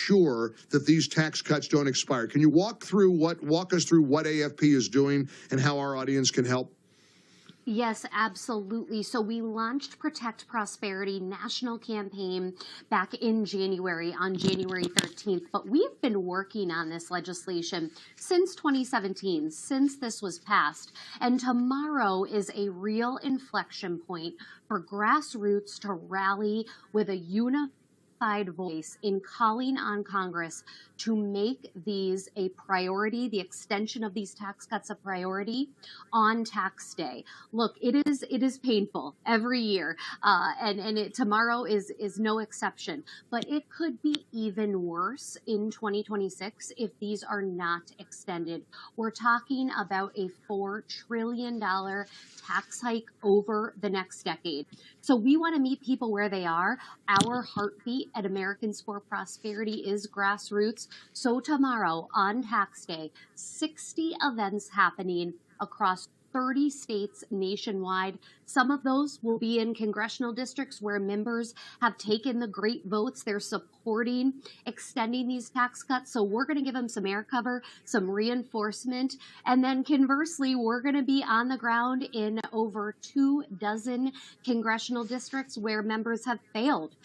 sure that these tax cuts don't expire. Can you walk us through what AFP is doing and how our audience can help? Yes, absolutely. So we launched Protect Prosperity national campaign back in January, on January 13th, but we've been working on this legislation since 2017, since this was passed. And tomorrow is a real inflection point for grassroots to rally with a unified voice in calling on Congress to make these a priority, the extension of these tax cuts a priority on tax day. Look, it is painful every year, and tomorrow is no exception. But it could be even worse in 2026 if these are not extended. We're talking about a $4 trillion tax hike over the next decade. So we want to meet people where they are. Our heartbeat at Americans for Prosperity is grassroots. So tomorrow on tax day, 60 events happening across 30 states nationwide. Some of those will be in congressional districts where members have taken the great votes. They're supporting extending these tax cuts. So we're going to give them some air cover, some reinforcement. And then conversely, we're going to be on the ground in over 24 congressional districts where members have failed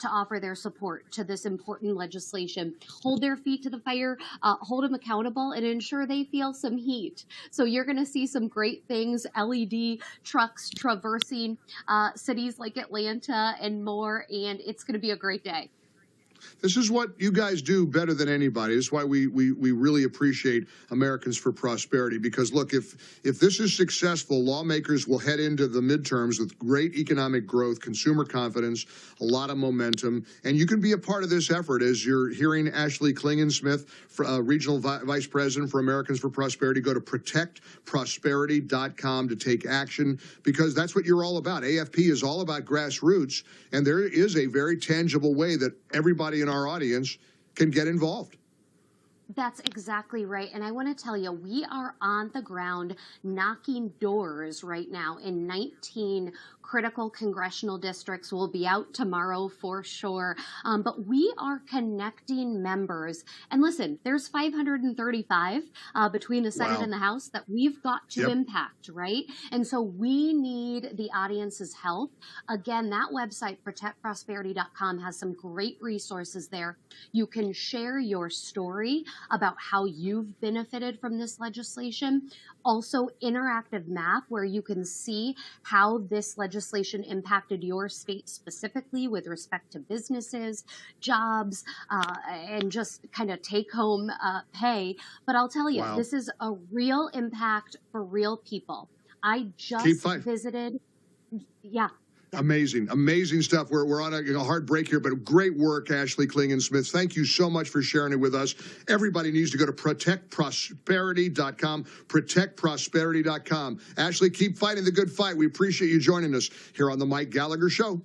to offer their support to this important legislation. Hold their feet to the fire, hold them accountable, and ensure they feel some heat. So you're going to see some great things, LED trucks traversing cities like Atlanta and more, and it's going to be a great day. This is what you guys do better than anybody. This is why we really appreciate Americans for Prosperity, because look, if this is successful, lawmakers will head into the midterms with great economic growth, consumer confidence, a lot of momentum, and you can be a part of this effort. As you're hearing Ashley Klingensmith, Regional Vice President for Americans for Prosperity, go to protectprosperity.com to take action, because that's what you're all about. AFP is all about grassroots, and there is a very tangible way that everybody in our audience can get involved. That's exactly right. And I want to tell you, we are on the ground knocking doors right now in 19 critical congressional districts. We'll be out tomorrow for sure. But we are connecting members. And listen, there's 535 between the Senate and the House that we've got to impact, right? And so we need the audience's help. Again, that website, protectprosperity.com, has some great resources there. You can share your story about how you've benefited from this legislation. Also, interactive map where you can see how this legislation impacted your state specifically with respect to businesses, jobs, and just kind of take-home pay. But I'll tell you, this is a real impact for real people. I just visited, Amazing, amazing stuff. We're on a hard break here, but great work, Ashley Klingensmith. Thank you so much for sharing it with us. Everybody needs to go to protectprosperity.com, protectprosperity.com. Ashley, keep fighting the good fight. We appreciate you joining us here on the Mike Gallagher Show.